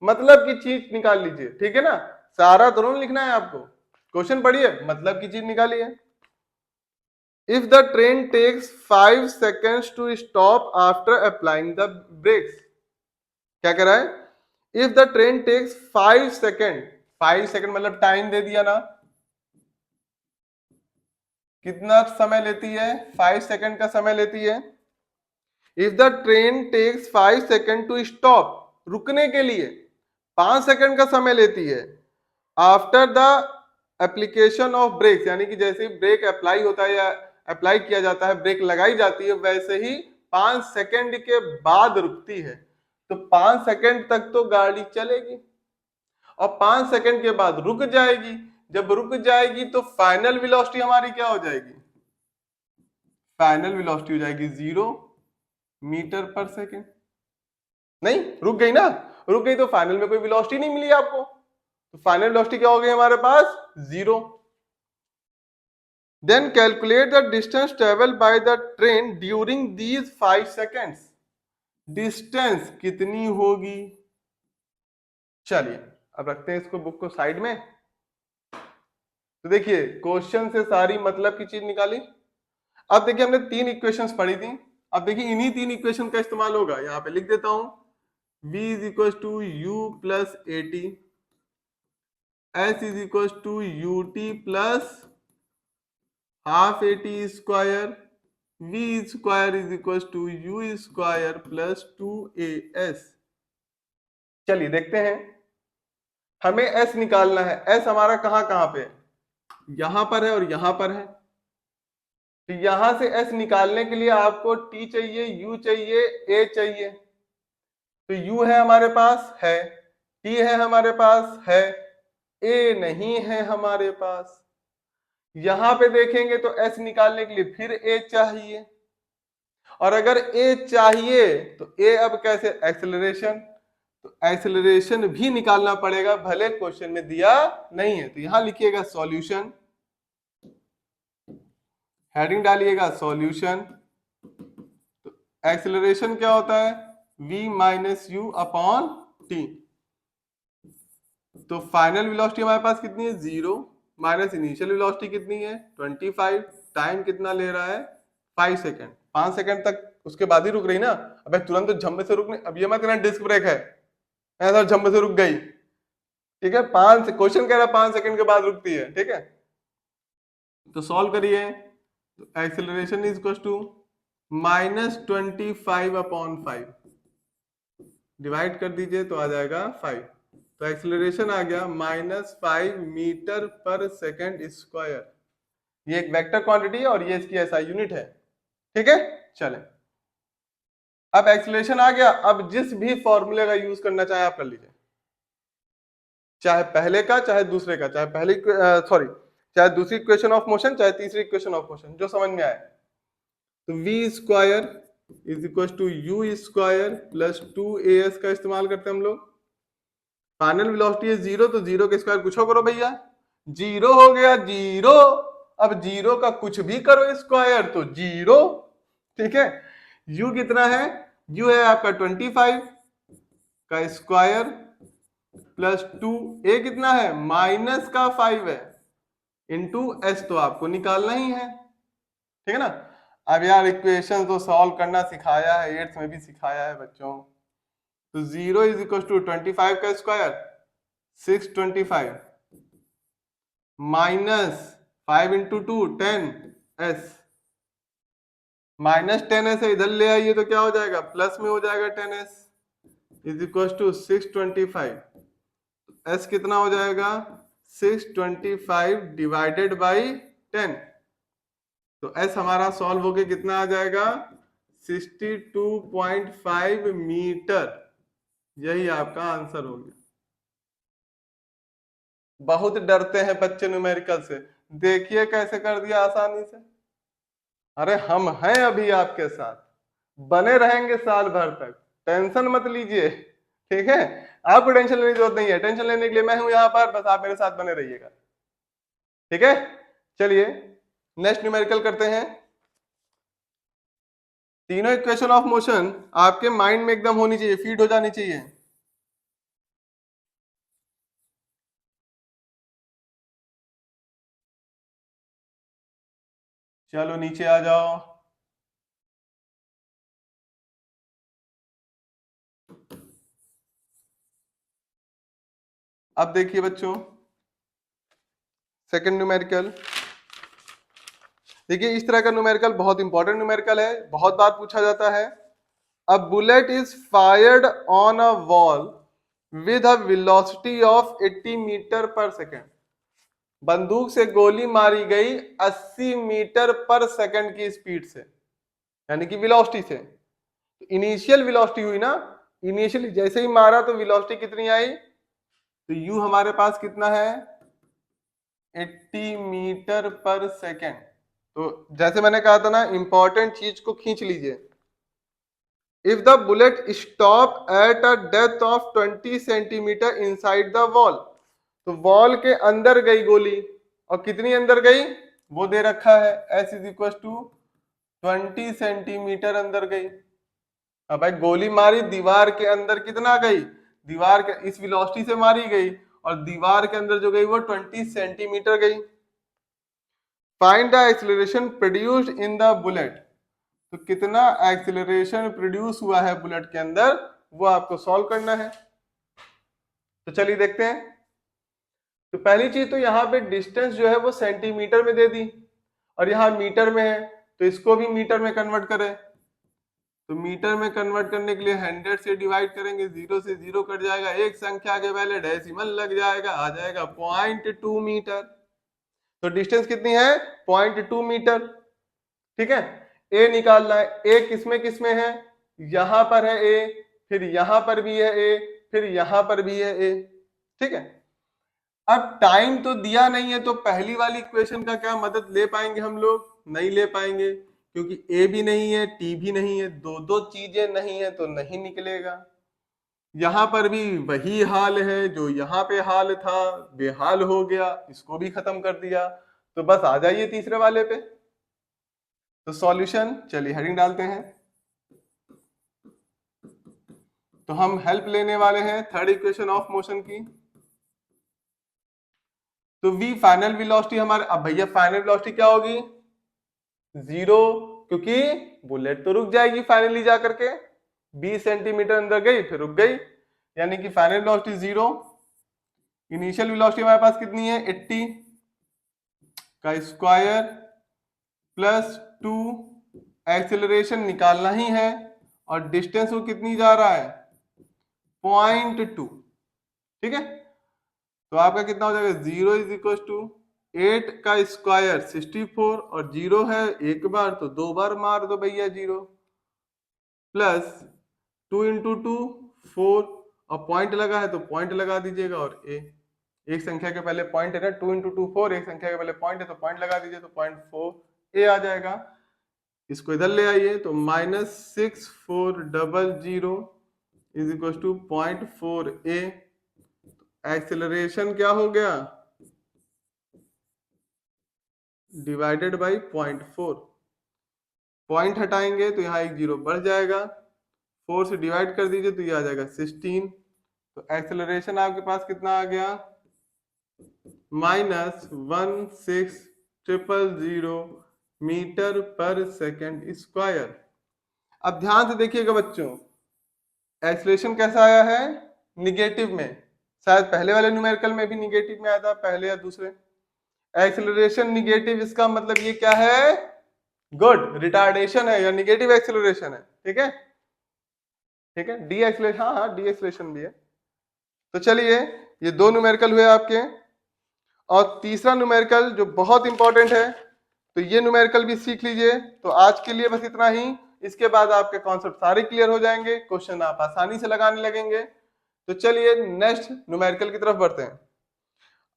मतलब की चीज निकाल लीजिए, ठीक है ना। सारा तो नहीं लिखना है आपको, क्वेश्चन पढ़िए, मतलब की चीज निकालिए। If the train takes 5 seconds to stop after applying the brakes, क्या कह रहा है, if the train takes 5 second, 5 second मतलब टाइम दे दिया ना, कितना समय लेती है, 5 सेकेंड का समय लेती है। If the train takes 5 second to stop, रुकने के लिए 5 सेकेंड का समय लेती है, after the application of brake, यानी कि जैसे ब्रेक अप्लाई होता है या अप्लाई किया जाता है, ब्रेक लगाई जाती है, वैसे ही 5 सेकेंड के बाद रुकती है। तो 5 सेकेंड तक तो गाड़ी चलेगी और 5 सेकेंड के बाद रुक जाएगी। जब रुक जाएगी तो फाइनल वेलोसिटी हमारी क्या हो जाएगी, फाइनल वेलोसिटी हो जाएगी 0 मीटर पर सेकेंड। नहीं, रुक गई ना, रुक गई तो फाइनल में कोई वेलोसिटी नहीं मिली आपको, तो फाइनल वेलोसिटी क्या हो गई हमारे पास, 0। Then calculate the distance travel by the train during these 5 seconds. Distance कितनी होगी, चलिए अब रखते हैं इसको बुक को साइड में। तो देखिए क्वेश्चन से सारी मतलब की चीज निकाली। अब देखिए हमने 3 इक्वेशंस पढ़ी थी, अब देखिए इन्हीं 3 इक्वेशन का इस्तेमाल होगा। यहां पे लिख देता हूं, v is equal to u plus a t, s is equal to u t plus half a t square, v square is equal to u square plus 2as। चलिए देखते हैं, हमें s निकालना है। s हमारा कहां कहां पे है, यहां पर है और यहां पर है। तो यहां से s निकालने के लिए आपको t चाहिए, u चाहिए, a चाहिए। तो u है हमारे पास, है, t है हमारे पास, है, a नहीं है हमारे पास। यहां पे देखेंगे तो s निकालने के लिए फिर a चाहिए, और अगर a चाहिए तो a अब कैसे, एक्सेलरेशन, तो एक्सेलरेशन भी निकालना पड़ेगा, भले क्वेश्चन में दिया नहीं है। तो यहां लिखिएगा सॉल्यूशन, हेडिंग डालिएगा सॉल्यूशन। तो एक्सेलरेशन क्या होता है, v minus u upon T. तो फाइनल वेलोसिटी हमारे पास कितनी है, 0 माइनस इनिशियल वेलोसिटी कितनी है, 25। टाइम कितना ले रहा है, 5 सेकेंड। 5 सेकेंड तक उसके बाद ही रुक रही ना, अबे तुरंत तो झम्बे से रुकने, अब ये मत कहना डिस्क ब्रेक है, ऐसा झम्बे से रुक गई, ठीक है। 5 क्वेश्चन कह रहा है 5 सेकेंड के बाद रुकती है, ठीक है। तो सॉल्व करिए, तो acceleration is equal to -25 upon 5, divide कर दीजिए तो आ जाएगा 5। तो एक्सेलरेशन आ गया -5 मीटर पर सेकेंड स्क्वायर। ये एक वेक्टर क्वांटिटी है और ये इसकी एसआई यूनिट है, ठीक है। चले, अब एक्सेलरेशन आ गया, अब जिस भी फॉर्मूले का यूज करना चाहे आप कर लीजिए, चाहे पहले का चाहे दूसरे का, चाहे पहली सॉरी चाहे दूसरी इक्वेशन ऑफ मोशन, चाहे तीसरी इक्वेशन ऑफ मोशन, जो समझ में आए। तो v square is equal to u square plus 2as का इस्तेमाल करते हैं हम लोग। फाइनल वेलोसिटी है 0, तो 0 के स्क्वायर कुछ करो भैया, 0 हो गया 0। अब 0 का कुछ भी करो स्क्वायर तो 0, ठीक है। u कितना है, u है आपका 25 का स्क्वायर प्लस 2, a कितना है, माइनस का 5 है, इंटू s तो आपको निकालना ही है, ठीक है ना। अब यार इक्वेशन तो सॉल्व करना सिखाया है, 8th में भी सिखाया है बच्चों। तो 0 इज इक्वल टू 25 का square 625 minus 5 into 2 10s, -10s है, इधर ले आइए तो क्या हो जाएगा, प्लस में हो जाएगा 10s is equal to 625। s कितना हो जाएगा, 625 डिवाइडेड बाई 10। तो s हमारा सॉल्व होके कितना आ जाएगा 62.5 मीटर। यही आपका आंसर हो गया। बहुत डरते हैं बच्चे न्यूमेरिकल से, देखिए कैसे कर दिया आसानी से। अरे हम हैं अभी आपके साथ, बने रहेंगे साल भर तक, टेंशन मत लीजिए, ठीक है। आपको टेंशन लेने की जरूरत नहीं है, टेंशन लेने के लिए मैं हूं यहाँ पर, बस आप मेरे साथ बने रहिएगा, ठीक है। चलिए नेक्स्ट न्यूमेरिकल करते हैं। तीनों इक्वेशन ऑफ मोशन आपके माइंड में एकदम होनी चाहिए, फीड हो जानी चाहिए। चलो नीचे आ जाओ। अब देखिए बच्चों, सेकंड न्यूमेरिकल। देखिए इस तरह का न्यूमेरिकल बहुत इंपॉर्टेंट न्यूमेरिकल है, बहुत बार पूछा जाता है। A bullet is fired on a wall with a velocity of 80 metre पर सेकेंड। बंदूक से गोली मारी गई 80 मीटर पर सेकंड की स्पीड से, यानी कि वेलोसिटी से। इनिशियल वेलोसिटी हुई ना, इनिशियली जैसे ही मारा तो वेलोसिटी कितनी आई, तो यू हमारे पास कितना है 80 मीटर पर सेकेंड। तो जैसे मैंने कहा था ना, इंपॉर्टेंट चीज को खींच लीजिए। If the bullet stop at a depth of 20 centimetre inside the wall, तो वॉल के अंदर गई गोली, और कितनी अंदर गई वो दे रखा है, s is equal to 20 centimetre अंदर गई। अब भाई गोली मारी दीवार के अंदर, कितना गई, दीवार के इस वेलोसिटी से मारी गई, और दीवार के अंदर जो गई वो 20 सेंटीमीटर गई। Find the acceleration produced in the bullet, तो कितना एक्सीलरेशन प्रोड्यूस हुआ है बुलेट के अंदर, वो आपको सॉल्व करना है। तो चलिए देखते हैं। तो पहली चीज तो यहाँ पे डिस्टेंस जो है वो सेंटीमीटर में दे दी, और यहाँ मीटर में है, तो इसको भी मीटर में कन्वर्ट करें। तो मीटर में कन्वर्ट करने के लिए 100 से डिवाइड करेंगे, 0 से 0 कट जाएगा, एक संख्या के पहले डेसिमल लग जाएगा, आ जाएगा 0.2 मीटर। तो डिस्टेंस कितनी है 0.2 मीटर, ठीक है। ए निकालना है, ए किसमें किसमें है, यहां पर है ए, फिर यहां पर भी है ए, फिर यहां पर भी है ए, ठीक है। अब टाइम तो दिया नहीं है, तो पहली वाली इक्वेशन का क्या मदद ले पाएंगे हम लोग, नहीं ले पाएंगे, क्योंकि ए भी नहीं है टी भी नहीं है, दो दो चीजें नहीं है तो नहीं निकलेगा। यहां पर भी वही हाल है जो यहां पे हाल था, बेहाल हो गया, इसको भी खत्म कर दिया। तो बस आ जाइए तीसरे वाले पे। तो सॉल्यूशन, चलिए हेडिंग डालते हैं। तो हम हेल्प लेने वाले हैं थर्ड इक्वेशन ऑफ मोशन की। तो v फाइनल वेलोसिटी हमारे, अब भैया फाइनल वेलोसिटी क्या होगी 0, क्योंकि बुलेट तो रुक जाएगी फाइनली जा करके, 20 सेंटीमीटर अंदर गई फिर रुक गई, यानी कि फाइनल वेलोसिटी 0। इनिशियल वेलोसिटी हमारे पास कितनी है 80 का स्क्वायर प्लस 2, एक्सेलरेशन निकालना ही है, और डिस्टेंस वो कितनी जा रहा है 0.2, ठीक है। तो आपका कितना हो जाएगा 0 इज इक्वल टू 8 का स्क्वायर 64, और 0 है एक बार तो दो बार मार दो भैया 0, प्लस 2 इंटू 2 4, और पॉइंट लगा है तो पॉइंट लगा दीजिएगा, और ए, एक संख्या के पहले पॉइंट है ना, 2 इंटू 2 4, एक संख्या के पहले पॉइंट है तो पॉइंट लगा दीजिए, तो 0.4 ए आ जाएगा। इसको इधर ले आइए तो -6400 is equal to 0.4 a. Acceleration क्या हो गया डिवाइडेड बाई 0.4, पॉइंट हटाएंगे तो यहाँ एक जीरो बढ़ जाएगा, 4 से डिवाइड कर दीजिए तो ये आ जाएगा 16। तो एक्सेलरेशन आपके पास कितना आ गया -16,000 मीटर पर सेकेंड स्क्वायर। अब ध्यान से देखिएगा बच्चों, एक्सेलरेशन कैसा आया है निगेटिव में, शायद पहले वाले न्यूमेरिकल में भी निगेटिव में आया था, पहले या दूसरे। एक्सेलरेशन निगेटिव, इसका मतलब ये क्या है गुड, रिटार्डेशन है या निगेटिव एक्सेलरेशन है, ठीक है, ठीक है। डी एक्सेलरेशन, हाँ हाँ डी एक्सेलरेशन भी है। तो चलिए ये दो न्यूमेरिकल हुए आपके। और तीसरा न्यूमेरिकल जो बहुत इंपॉर्टेंट है, तो ये न्यूमेरिकल भी सीख लीजिए। तो आज के लिए बस इतना ही। इसके बाद आपके कॉन्सेप्ट सारे क्लियर हो जाएंगे, क्वेश्चन आप आसानी से लगाने लगेंगे। तो चलिए नेक्स्ट न्यूमेरिकल की तरफ बढ़ते हैं।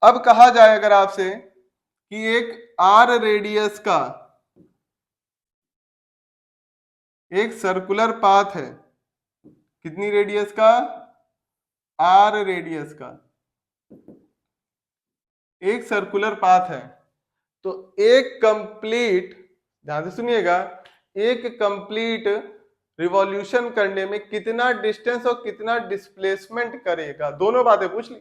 अब कहा जाए अगर आपसे कि एक आर रेडियस का एक सर्कुलर पाथ है, कितनी रेडियस का? आर रेडियस का एक सर्कुलर पाथ है, तो एक कंप्लीट, ध्यान से सुनिएगा, एक कंप्लीट रिवॉल्यूशन करने में कितना डिस्टेंस और कितना डिस्प्लेसमेंट करेगा? दोनों बातें पूछ ली।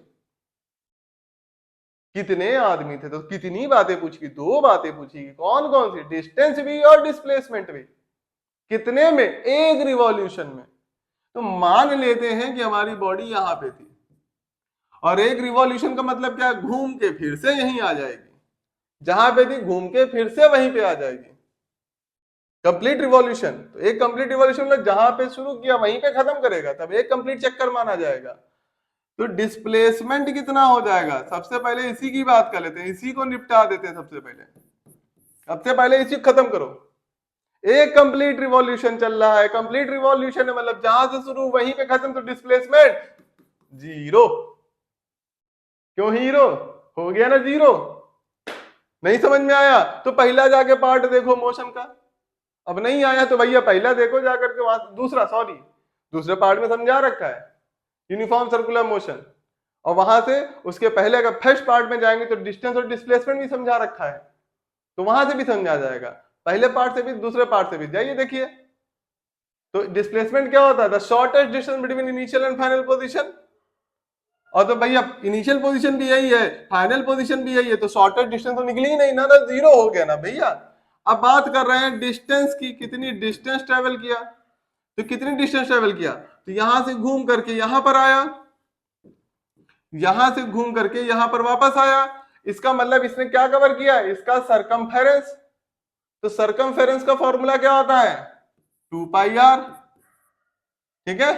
कितने आदमी थे तो कितनी बातें पूछी? दो बातें पूछी। कौन कौन सी? डिस्टेंस भी और डिस्प्लेसमेंट भी। कितने में? एक रिवॉल्यूशन में। तो मान लेते हैं कि हमारी बॉडी यहां पे थी, और एक रिवॉल्यूशन का मतलब क्या? घूम के फिर से यहीं आ जाएगी, जहां पे थी घूम के फिर से वहीं पे आ जाएगी। Complete revolution. तो एक कंप्लीट रिवॉल्यूशन मतलब जहां पे शुरू किया वहीं पे खत्म करेगा, तब एक कंप्लीट चक्कर माना जाएगा। तो डिस्प्लेसमेंट कितना हो जाएगा? सबसे पहले इसी की बात कर लेते हैं, इसी को निपटा देते हैं। सबसे पहले इसी को खत्म करो। एक कंप्लीट रिवॉल्यूशन चल रहा है, कंप्लीट रिवॉल्यूशन है मतलब जहां से शुरू वहीं पे खत्म, तो डिस्प्लेसमेंट जीरो। क्यों हीरो? हो गया ना जीरो। नहीं समझ में आया तो पहला जाके पार्ट देखो मोशन का। अब नहीं आया तो भैया पहला देखो जाकर के, वहां दूसरे पार्ट में समझा रखा है यूनिफॉर्म सर्कुलर मोशन, और वहां से उसके पहले अगर फर्स्ट पार्ट में जाएंगे तो डिस्टेंस और डिस्प्लेसमेंट भी समझा रखा है, तो वहां से भी समझा जाएगा। पहले पार्ट से भी दूसरे पार्ट से भी जाइए देखिए। तो डिस्प्लेसमेंट क्या होता है? The shortest distance between initial and final position. और तो भैया इनिशियल पोजीशन भी यही है, फाइनल पोजीशन भी यही है, तो शॉर्टेस्ट डिस्टेंस तो निकली ही नहीं ना, तो जीरो हो गया ना भैया। अब बात कर रहे हैं डिस्टेंस की, कितनी डिस्टेंस ट्रेवल किया। तो कितनी डिस्टेंस ट्रेवल किया? तो यहां से घूम करके यहां पर आया, यहां से घूम करके यहां पर वापस आया। इसका मतलब इसने क्या कवर किया? इसका सरकमफेरेंस। तो सरकमफेरेंस का फॉर्मूला क्या होता है? 2πr। ठीक है,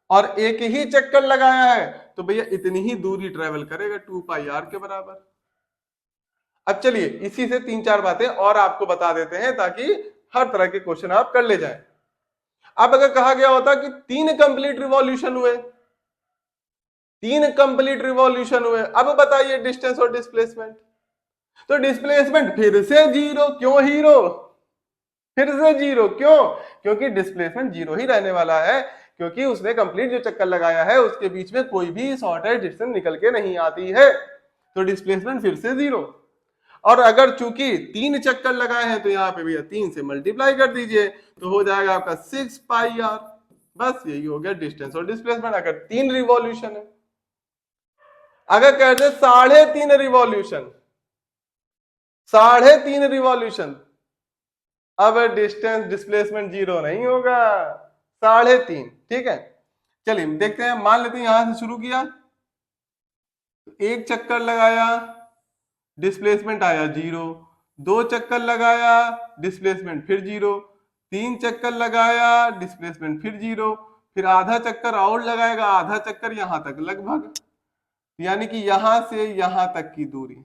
और एक ही चक्कर लगाया है तो भैया इतनी ही दूरी ट्रेवल करेगा, 2πr के बराबर। अब चलिए इसी से तीन चार बातें और आपको बता देते हैं ताकि हर तरह के क्वेश्चन आप कर ले जाएं। अब अगर कहा गया होता कि तीन कंप्लीट रिवॉल्यूशन हुए, अब बताइए डिस्टेंस और डिस्प्लेसमेंट। तो डिस्प्लेसमेंट फिर से जीरो। क्यों हीरो? फिर से जीरो क्यों? क्योंकि डिस्प्लेसमेंट जीरो ही रहने वाला है, क्योंकि उसने कंप्लीट जो चक्कर लगाया है उसके बीच में कोई भी शॉर्टेज डिस्टेंस निकल के नहीं आती है, तो डिस्प्लेसमेंट फिर से जीरो। और अगर चूंकि तीन चक्कर लगाए हैं तो यहाँ पे भैया 3 से मल्टीप्लाई कर दीजिए, तो हो जाएगा आपका 6πr। बस यही हो गया डिस्टेंस और डिस्प्लेसमेंट, अगर 3 रिवॉल्यूशन है। अगर कहते 3.5 रिवॉल्यूशन, 3.5 रिवॉल्यूशन, अब डिस्टेंस डिस्प्लेसमेंट जीरो नहीं होगा, 3.5। ठीक है, चलिए देखते हैं। मान लेते हैं यहां से शुरू किया, एक चक्कर लगाया, डिस्प्लेसमेंट आया जीरो। दो चक्कर लगाया, डिस्प्लेसमेंट फिर जीरो। तीन चक्कर लगाया, डिस्प्लेसमेंट फिर जीरो। फिर आधा चक्कर और लगाएगा, आधा चक्कर यहां तक लगभग, यानी कि यहां से यहां तक की दूरी।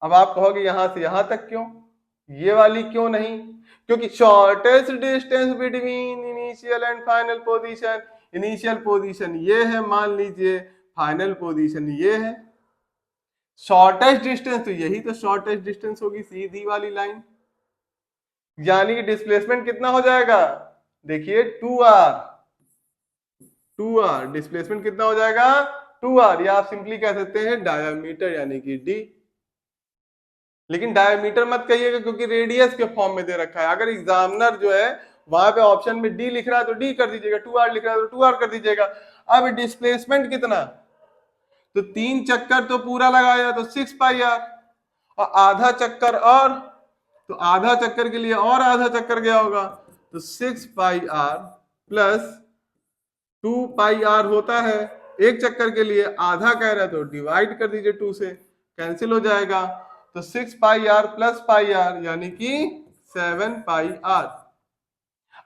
अब आप कहोगे यहां से यहां तक क्यों, ये वाली क्यों नहीं? क्योंकि shortest distance between initial and final position, initial position ये है मान लीजिए, फाइनल पोजीशन ये है। शॉर्टेस्ट डिस्टेंस तो यही तो शॉर्टेस्ट डिस्टेंस होगी, सीधी वाली लाइन। यानी कि डिस्प्लेसमेंट कितना हो जाएगा? देखिए 2r। डिस्प्लेसमेंट कितना हो जाएगा? 2r, या आप सिंपली कह सकते हैं डायमीटर यानी कि d। लेकिन डायमीटर मत कहिएगा क्योंकि रेडियस के फॉर्म में दे रखा है। अगर एग्जामिनर जो है वहां पे ऑप्शन में डी लिख रहा है तो डी कर दीजिएगा, 2r लिख रहा है तो 2r कर दीजिएगा। अब डिस्प्लेसमेंट कितना? तो 3 चक्कर तो पूरा लगाया तो 6πr, और आधा चक्कर और, तो आधा चक्कर के लिए और आधा चक्कर गया होगा, तो 6πr प्लस 2πr होता है। एक चक्कर के लिए आधा कह रहा है तो डिवाइड कर दीजिए 2 से, कैंसिल हो जाएगा। तो 6πr प्लस πr यानी कि 7πr।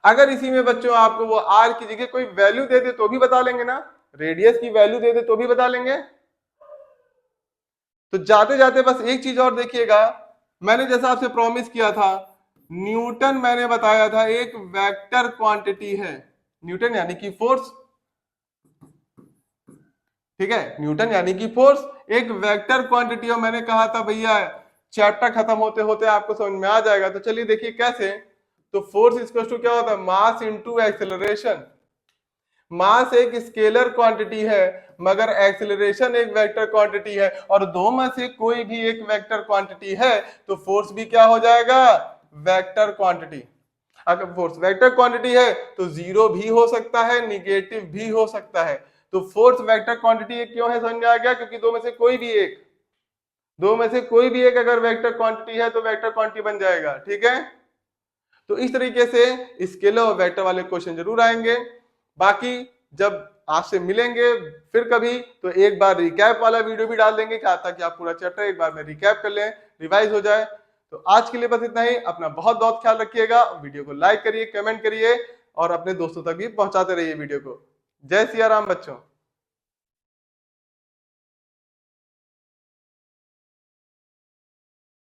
अगर इसी में बच्चों आपको वो r की जगह कोई वैल्यू दे दे तो भी बता लेंगे ना, रेडियस की वैल्यू दे दे तो भी बता लेंगे। तो जाते जाते बस एक चीज और देखिएगा, मैंने जैसा आपसे प्रॉमिस किया था, न्यूटन मैंने बताया था एक वेक्टर क्वांटिटी है। न्यूटन यानी कि फोर्स, ठीक है, न्यूटन यानी कि फोर्स एक वेक्टर क्वांटिटी। और मैंने कहा था भैया चैप्टर खत्म होते होते आपको समझ में आ जाएगा। तो चलिए देखिए कैसे। तो फोर्स इक्वल टू क्या होता है, मास इंटू एक्सेलरेशन। मास एक स्केलर क्वांटिटी है मगर एक्सेलरेशन एक वेक्टर क्वांटिटी है, और दो में से कोई भी एक वेक्टर क्वांटिटी है तो फोर्स भी क्या हो जाएगा, वेक्टर क्वांटिटी। अगर फोर्स वेक्टर क्वांटिटी है तो जीरो भी हो सकता है, निगेटिव भी हो सकता है। तो फोर्स वेक्टर क्वांटिटी क्यों है, समझ में आ गया, क्योंकि दो में से कोई भी एक, दो में से कोई भी एक अगर वेक्टर क्वांटिटी है तो वेक्टर क्वांटिटी बन जाएगा। ठीक है, तो इस तरीके से स्केलर और वेक्टर वाले क्वेश्चन जरूर आएंगे। बाकी जब आपसे मिलेंगे फिर कभी, तो एक बार रिकैप वाला वीडियो भी डाल देंगे क्या, ताकि आप पूरा चैप्टर एक बार में रिकैप कर लें, रिवाइज हो जाए। तो आज के लिए बस इतना ही। अपना बहुत बहुत ख्याल रखिएगा, वीडियो को लाइक करिए, कमेंट करिए और अपने दोस्तों तक भी पहुंचाते रहिए वीडियो को। जय सिया राम बच्चों।